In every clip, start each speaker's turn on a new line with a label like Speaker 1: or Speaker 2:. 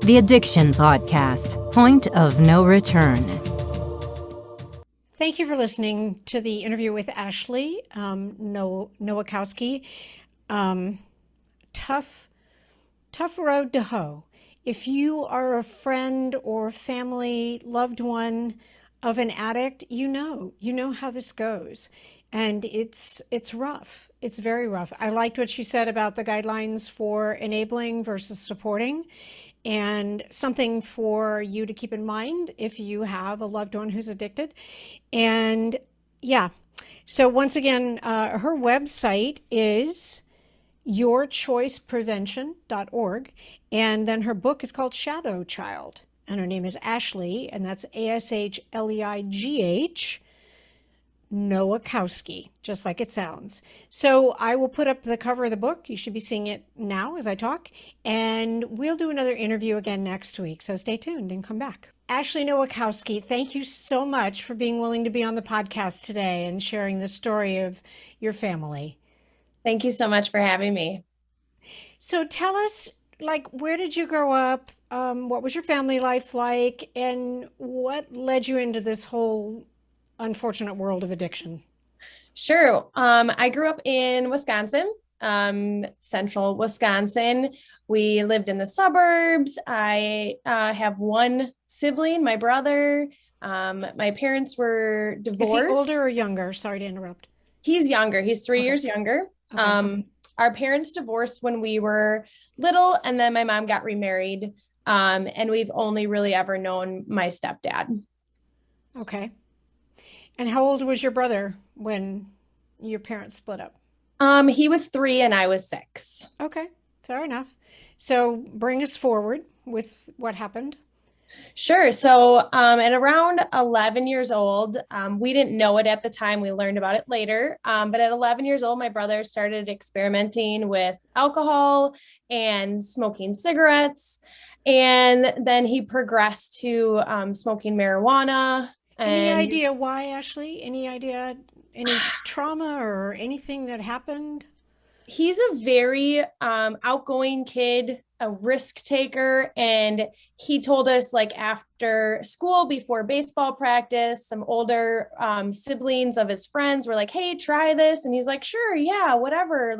Speaker 1: The Addiction Podcast, Point of No Return.
Speaker 2: Thank you for listening to the interview with Ashleigh Nowakowski. Tough road to hoe. If you are a friend or family, loved one of an addict, you know how this goes. And it's rough. It's very rough. I liked what she said about the guidelines for enabling versus supporting, and something for you to keep in mind if you have a loved one who's addicted. And yeah, so once again, her website is yourchoiceprevention.org. And then her book is called Shadow Child. And her name is Ashleigh, and that's Ashleigh Nowakowski, just like it sounds. So I will put up the cover of the book. You should be seeing it now as I talk. And we'll do another interview again next week. So stay tuned and come back. Ashleigh Nowakowski, thank you so much for being willing to be on the podcast today and sharing the story of your family.
Speaker 3: Thank you so much for having me.
Speaker 2: So tell us, where did you grow up? What was your family life like? And what led you into this whole unfortunate world of addiction?
Speaker 3: Sure. I grew up in Wisconsin, central Wisconsin. We lived in the suburbs. I have one sibling, my brother. My parents were divorced.
Speaker 2: Is he older or younger? Sorry to interrupt.
Speaker 3: He's younger. He's 3 years younger. Okay. Our parents divorced when we were little, and then my mom got remarried. And we've only really ever known my stepdad.
Speaker 2: Okay. And how old was your brother when your parents split up?
Speaker 3: He was 3 and I was 6.
Speaker 2: Okay, fair enough. So bring us forward with what happened.
Speaker 3: Sure. So at around 11 years old, we didn't know it at the time. We learned about it later. But at 11 years old, my brother started experimenting with alcohol and smoking cigarettes. And then he progressed to smoking marijuana.
Speaker 2: Any idea why, Ashleigh? Any idea, any trauma or anything that happened?
Speaker 3: He's a very outgoing kid, a risk taker. And he told us, after school, before baseball practice, some older siblings of his friends were like, hey, try this. And he's like, sure, yeah, whatever.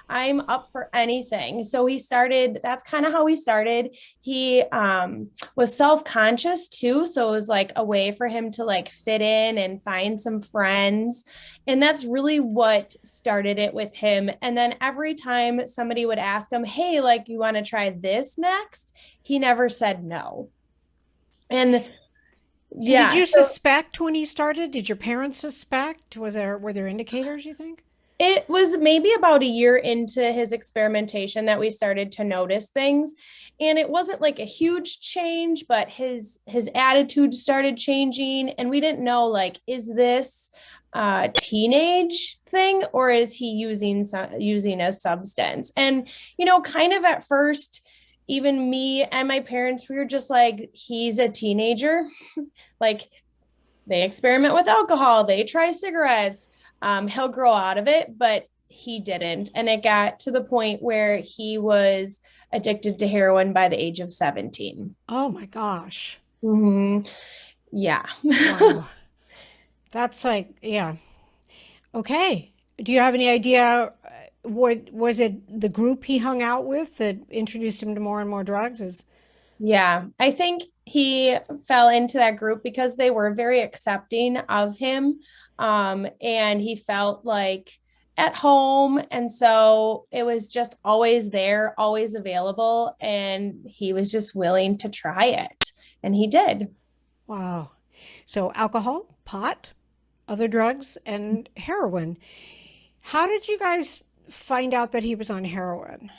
Speaker 3: I'm up for anything. So that's kind of how he started. He was self-conscious too. So it was a way for him to fit in and find some friends. And that's really what started it with him. And then every time somebody would ask him, hey, you want to try this next? He never said no. And yeah.
Speaker 2: Did you suspect when he started? Did your parents suspect? Were there indicators, you think?
Speaker 3: It was maybe about a year into his experimentation that we started to notice things. And it wasn't a huge change, but his attitude started changing. And we didn't know, is this a teenage thing or is he using a substance? And, kind of at first, even me and my parents, we were just he's a teenager. They experiment with alcohol, they try cigarettes, he'll grow out of it, but he didn't. And it got to the point where he was addicted to heroin by the age of 17.
Speaker 2: Oh my gosh.
Speaker 3: Mm-hmm. Yeah.
Speaker 2: Wow. That's yeah. Okay. Do you have any idea, was it the group he hung out with that introduced him to more and more drugs?
Speaker 3: Yeah, I think he fell into that group because they were very accepting of him. And he felt at home. And so it was just always there, always available. And he was just willing to try it. And he did.
Speaker 2: Wow. So alcohol, pot, other drugs, and heroin. How did you guys find out that he was on heroin?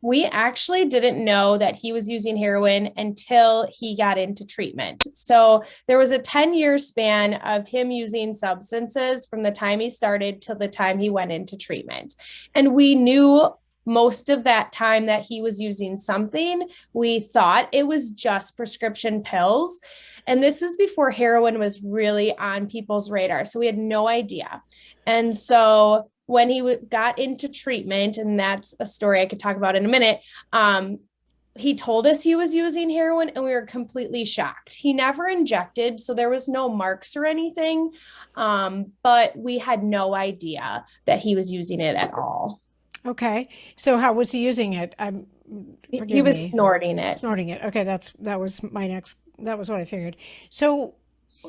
Speaker 3: We actually didn't know that he was using heroin until he got into treatment. So there was a 10-year span of him using substances from the time he started till the time he went into treatment. And we knew most of that time that he was using something. We thought it was just prescription pills. And this was before heroin was really on people's radar. So we had no idea. And so when he got into treatment, and that's a story I could talk about in a minute, he told us he was using heroin and we were completely shocked. He never injected, so there was no marks or anything. But we had no idea that he was using it at all.
Speaker 2: Okay. So how was he using it?
Speaker 3: He
Speaker 2: Forgive
Speaker 3: was
Speaker 2: me.
Speaker 3: snorting it.
Speaker 2: Snorting it. Okay, that was what I figured. So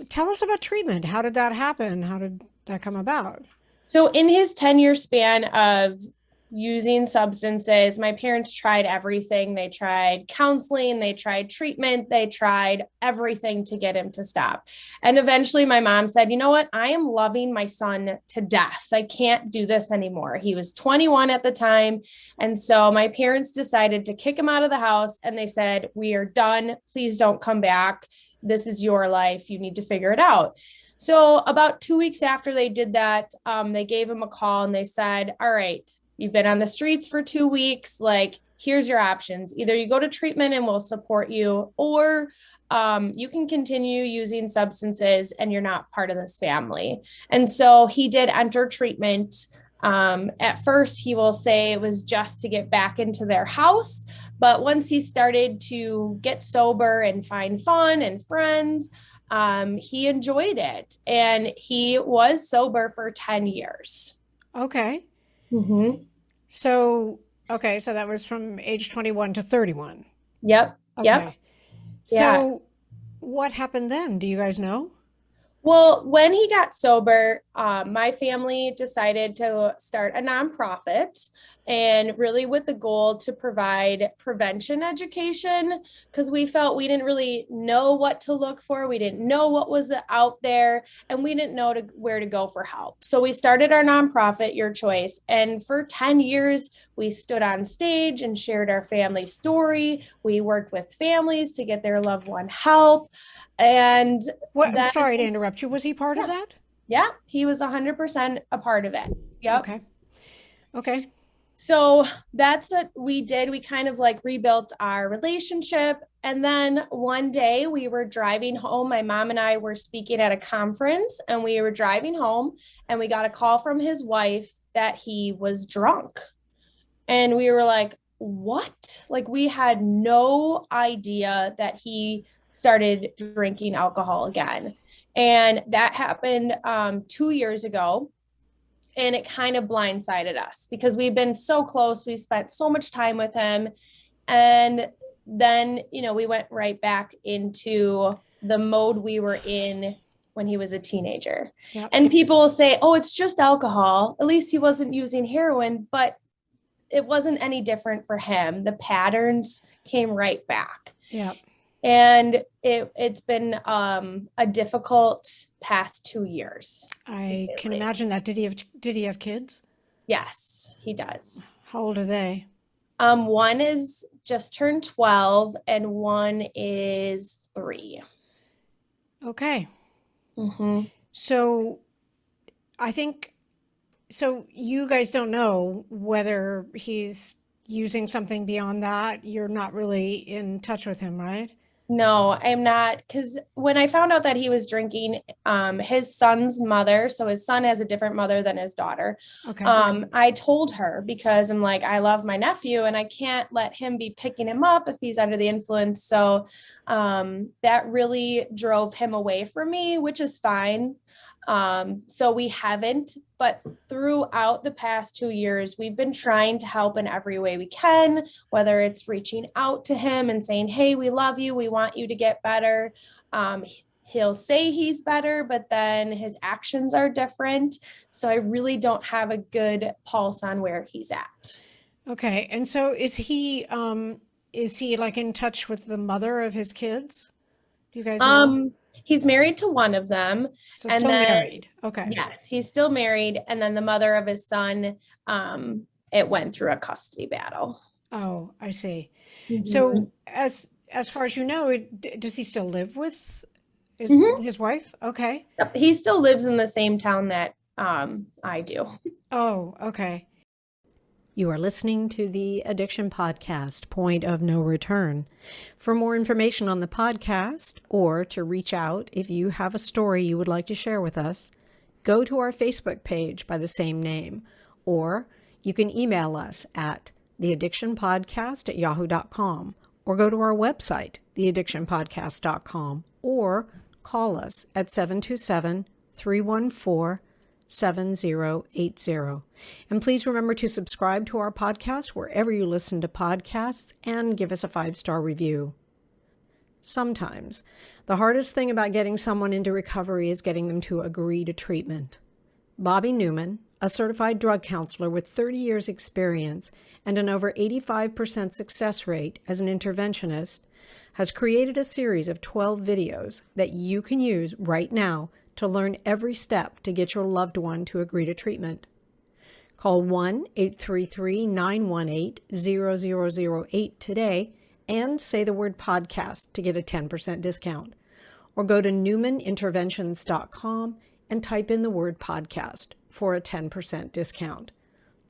Speaker 2: tell us about treatment. How did that happen? How did that come about?
Speaker 3: So in his 10-year span of using substances, my parents tried everything. They tried counseling, they tried treatment, they tried everything to get him to stop. And eventually my mom said, you know what? I am loving my son to death. I can't do this anymore. He was 21 at the time. And so my parents decided to kick him out of the house and they said, we are done. Please don't come back. This is your life. You need to figure it out. So about 2 weeks after they did that, they gave him a call and they said, all right, you've been on the streets for 2 weeks. Like, here's your options. Either you go to treatment and we'll support you, or you can continue using substances and you're not part of this family. And so he did enter treatment. At first, he will say it was just to get back into their house. But once he started to get sober and find fun and friends, he enjoyed it. And he was sober for 10 years.
Speaker 2: Okay.
Speaker 3: Mm-hmm.
Speaker 2: So that was from age 21 to 31.
Speaker 3: Yep.
Speaker 2: Okay.
Speaker 3: Yep. Yeah.
Speaker 2: So what happened then? Do you guys know?
Speaker 3: Well, when he got sober, my family decided to start a nonprofit, and really with the goal to provide prevention education, because we felt we didn't really know what to look for. We didn't know what was out there, and we didn't know where to go for help. So we started our nonprofit, Your Choice. And for 10 years, we stood on stage and shared our family story. We worked with families to get their loved one help. And
Speaker 2: sorry to interrupt you. Was he part of that?
Speaker 3: Yeah, he was 100% a part of it. Yep.
Speaker 2: Okay.
Speaker 3: So that's what we did. We kind of like rebuilt our relationship. And then one day we were driving home. My mom and I were speaking at a conference, and we were driving home and we got a call from his wife that he was drunk. And we were like, what? Like, we had no idea that he started drinking alcohol again. And that happened 2 years ago. And it kind of blindsided us because we've been so close. We spent so much time with him. And then, we went right back into the mode we were in when he was a teenager.
Speaker 2: Yep.
Speaker 3: And people will say, oh, it's just alcohol. At least he wasn't using heroin, but it wasn't any different for him. The patterns came right back.
Speaker 2: Yeah.
Speaker 3: And it's been a difficult past 2 years.
Speaker 2: I can imagine that. Did he have kids?
Speaker 3: Yes, he does.
Speaker 2: How old are they?
Speaker 3: One is just turned 12 and one is 3.
Speaker 2: Okay.
Speaker 3: Mm-hmm.
Speaker 2: So you guys don't know whether he's using something beyond that. You're not really in touch with him, right?
Speaker 3: No, I'm not. Because when I found out that he was drinking, his son's mother, so his son has a different mother than his daughter.
Speaker 2: Okay.
Speaker 3: I told her because I'm like, I love my nephew and I can't let him be picking him up if he's under the influence. So that really drove him away from me, which is fine. So we haven't, but throughout the past 2 years, we've been trying to help in every way we can, whether it's reaching out to him and saying, hey, we love you. We want you to get better. He'll say he's better, but then his actions are different. So I really don't have a good pulse on where he's at.
Speaker 2: Okay. And so is he like in touch with the mother of his kids? Do you guys know?
Speaker 3: He's married to one of them.
Speaker 2: So still married. Okay.
Speaker 3: Yes, he's still married. And then the mother of his son, it went through a custody battle.
Speaker 2: Oh, I see.
Speaker 3: Mm-hmm.
Speaker 2: So as far as you know, does he still live with his wife? Okay.
Speaker 3: Yep, he still lives in the same town that I do.
Speaker 2: Oh, okay.
Speaker 1: You are listening to the Addiction Podcast, Point of No Return. For more information on the podcast, or to reach out if you have a story you would like to share with us, go to our Facebook page by the same name, or you can email us at theaddictionpodcast@yahoo.com, or go to our website, theaddictionpodcast.com, or call us at 727-314-7080. And please remember to subscribe to our podcast wherever you listen to podcasts and give us a 5-star review. Sometimes, the hardest thing about getting someone into recovery is getting them to agree to treatment. Bobby Newman, a certified drug counselor with 30 years experience and an over 85% success rate as an interventionist, has created a series of 12 videos that you can use right now to learn every step to get your loved one to agree to treatment. Call 1-833-918-0008 today and say the word podcast to get a 10% discount. Or go to newmaninterventions.com and type in the word podcast for a 10% discount.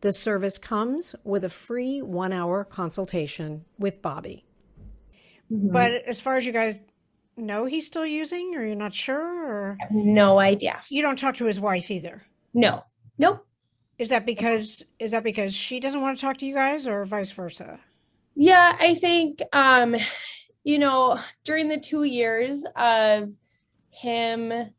Speaker 1: This service comes with a free 1-hour consultation with Bobby.
Speaker 2: But as far as you guys know, he's still using, or you're not sure? Or
Speaker 3: I have no idea.
Speaker 2: you don't talk to his wife either?
Speaker 3: No. Nope.
Speaker 2: Is that because she doesn't want to talk to you guys, or vice versa?
Speaker 3: Yeah, I think, during the 2 years of him,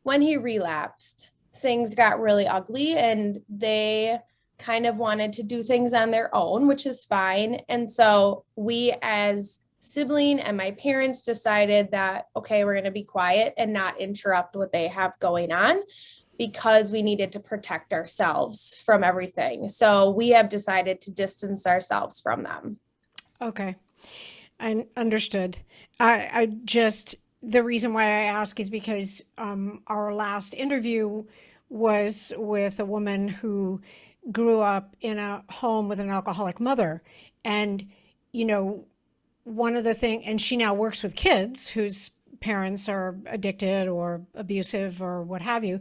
Speaker 3: when he relapsed, things got really ugly and they kind of wanted to do things on their own, which is fine. And so we, as Sibling and my parents, decided that, okay, we're going to be quiet and not interrupt what they have going on, because we needed to protect ourselves from everything. So we have decided to distance ourselves from them.
Speaker 2: Okay. I understood. I just, the reason why I ask is because our last interview was with a woman who grew up in a home with an alcoholic mother. And, one of the things, and she now works with kids whose parents are addicted or abusive or what have you.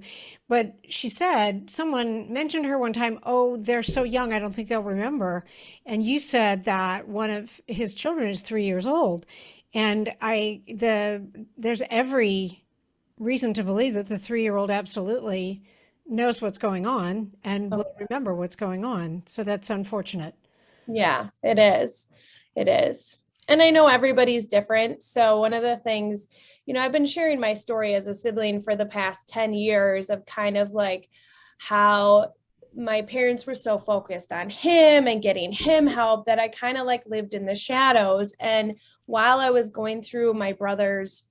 Speaker 2: But she said, someone mentioned her one time, oh, they're so young, I don't think they'll remember. And you said that one of his children is 3 years old. And there's every reason to believe that the 3-year-old absolutely knows what's going on and will remember what's going on. So that's unfortunate.
Speaker 3: Yeah, it is. It is. And I know everybody's different. So one of the things, I've been sharing my story as a sibling for the past 10 years of kind of like how my parents were so focused on him and getting him help that I kind of like lived in the shadows. And while I was going through my brother's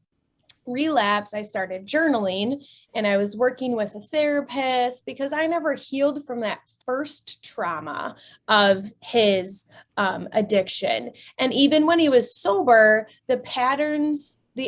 Speaker 3: relapse, I started journaling and I was working with a therapist because I never healed from that first trauma of his addiction. And even when he was sober, the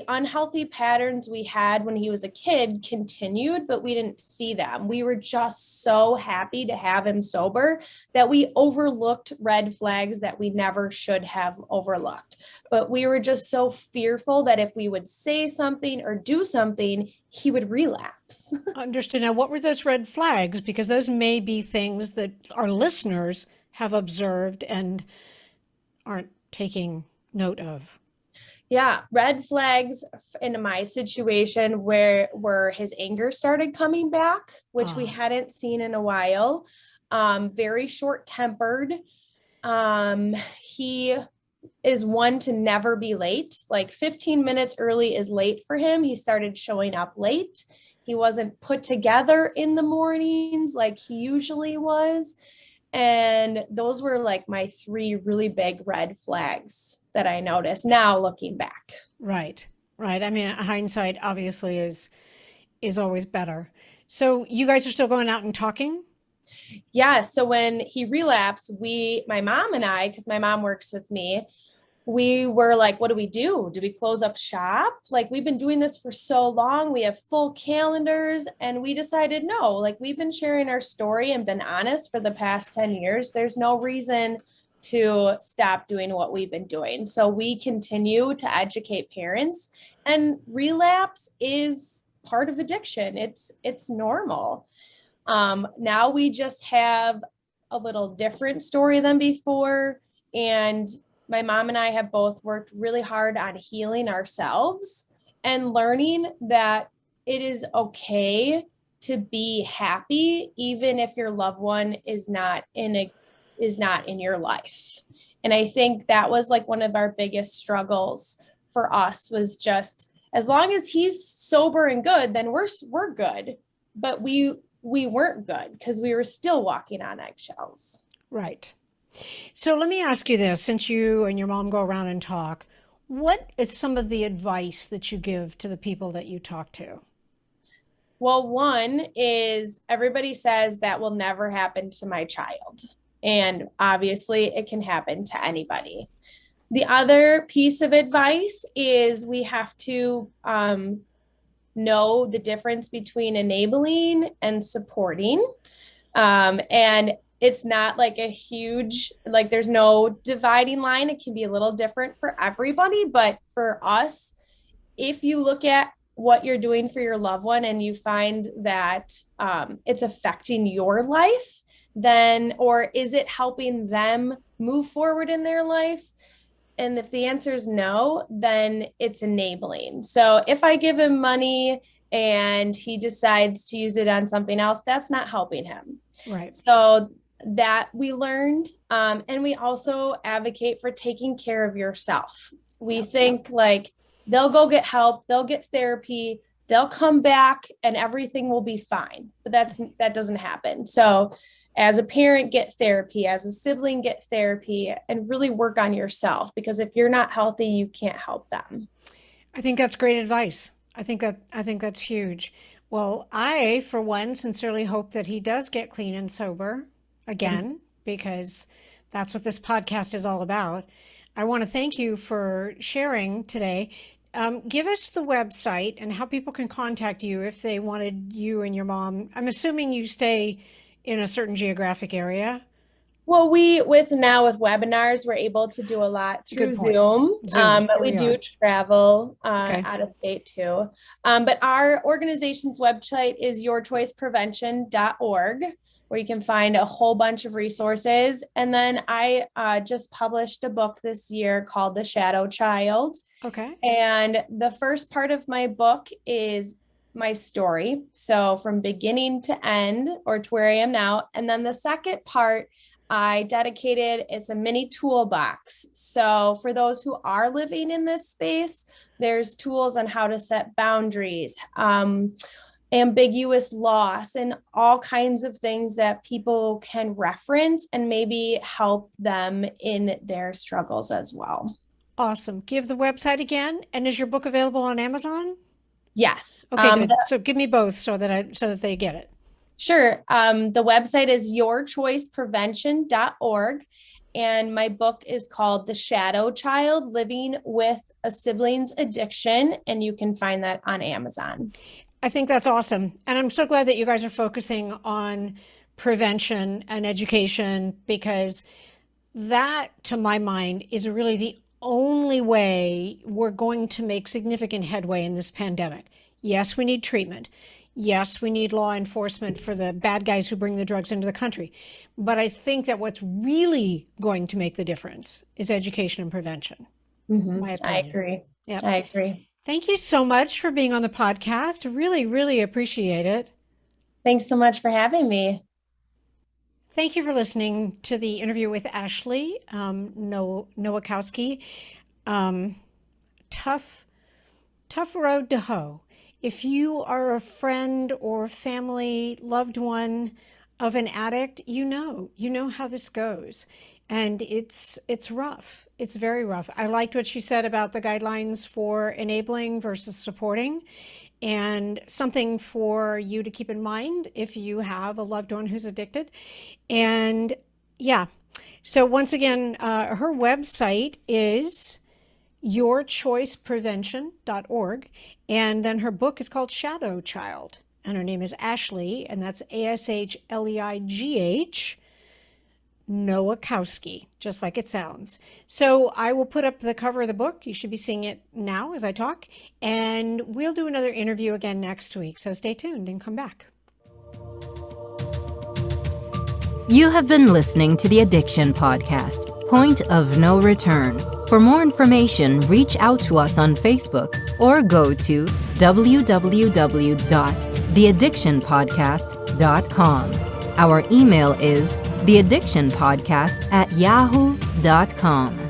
Speaker 3: unhealthy patterns we had when he was a kid continued, but we didn't see them. We were just so happy to have him sober that we overlooked red flags that we never should have overlooked. But we were just so fearful that if we would say something or do something, he would relapse.
Speaker 2: Understood. Now, what were those red flags? Because those may be things that our listeners have observed and aren't taking note of.
Speaker 3: Yeah, red flags in my situation where his anger started coming back, which we hadn't seen in a while. Very short-tempered. He is one to never be late. Like 15 minutes early is late for him. He started showing up late. He wasn't put together in the mornings like he usually was. And those were like my 3 really big red flags that I noticed now looking back.
Speaker 2: Right. I mean, hindsight obviously is always better. So you guys are still going out and talking?
Speaker 3: Yeah. So when he relapsed, my mom and I, because my mom works with me, we were like, what do we do? Do we close up shop? Like, we've been doing this for so long. We have full calendars. And we decided, no, like, we've been sharing our story and been honest for the past 10 years. There's no reason to stop doing what we've been doing. So we continue to educate parents, and relapse is part of addiction. It's normal. Now we just have a little different story than before. And my mom and I have both worked really hard on healing ourselves and learning that it is okay to be happy, even if your loved one is not in your life. And I think that was like one of our biggest struggles for us, was just, as long as he's sober and good, then we're good. But we weren't good because we were still walking on eggshells.
Speaker 2: Right. So let me ask you this, since you and your mom go around and talk, what is some of the advice that you give to the people that you talk to?
Speaker 3: Well, one is, everybody says that will never happen to my child. And obviously it can happen to anybody. The other piece of advice is we have to know the difference between enabling and supporting. And it's not like a huge, like there's no dividing line. It can be a little different for everybody. But for us, if you look at what you're doing for your loved one and you find that it's affecting your life, then, or is it helping them move forward in their life? And if the answer is no, then it's enabling. So if I give him money and he decides to use it on something else, that's not helping him.
Speaker 2: Right.
Speaker 3: So that we learned. And we also advocate for taking care of yourself. We think like they'll go get help, they'll get therapy, they'll come back and everything will be fine. But that doesn't happen. So as a parent, get therapy. As a sibling, get therapy, and really work on yourself, because if you're not healthy, you can't help them.
Speaker 2: I think that's great advice. I think that's huge. Well, I, for one, sincerely hope that he does get clean and sober again, because that's what this podcast is all about. I want to thank you for sharing today. Give us the website and how people can contact you if they wanted you and your mom. I'm assuming you stay in a certain geographic area.
Speaker 3: Well, with webinars, we're able to do a lot through Zoom. But we do travel out of state too. But our organization's website is yourchoiceprevention.org, where you can find a whole bunch of resources. And then I just published a book this year called The Shadow Child.
Speaker 2: Okay.
Speaker 3: And the first part of my book is my story. So from beginning to end, or to where I am now. And then the second part, I dedicated, it's a mini toolbox. So for those who are living in this space, there's tools on how to set boundaries, ambiguous loss, and all kinds of things that people can reference and maybe help them in their struggles as well.
Speaker 2: Awesome. Give the website again. And is your book available on Amazon?
Speaker 3: Yes.
Speaker 2: Okay, good. So give me both so that they get it.
Speaker 3: Sure. The website is yourchoiceprevention.org. And my book is called The Shadow Child, Living with a Sibling's Addiction. And you can find that on Amazon.
Speaker 2: I think that's awesome. And I'm so glad that you guys are focusing on prevention and education, because that, to my mind, is really the only way we're going to make significant headway in this pandemic. Yes, we need treatment. Yes, we need law enforcement for the bad guys who bring the drugs into the country. But I think that what's really going to make the difference is education and prevention.
Speaker 3: I agree.
Speaker 2: Yep.
Speaker 3: I agree.
Speaker 2: Thank you so much for being on the podcast. Really, really appreciate it. Thanks
Speaker 3: so much for having me.
Speaker 2: Thank you for listening to the interview with Ashleigh Nowakowski. Tough road to hoe. If you are a friend or family, loved one of an addict, you know how this goes. And it's rough. It's very rough. I liked what she said about the guidelines for enabling versus supporting, and something for you to keep in mind if you have a loved one who's addicted. And yeah, so once again, her website is yourchoiceprevention.org. And then her book is called Shadow Child. And her name is Ashleigh, and that's Ashleigh Nowakowski, just like it sounds. So I will put up the cover of the book. You should be seeing it now as I talk. And we'll do another interview again next week. So stay tuned and come back.
Speaker 4: You have been listening to the Addiction Podcast, Point of No Return. For more information, reach out to us on Facebook or go to www.theaddictionpodcast.com. Our email is theaddictionpodcast@yahoo.com.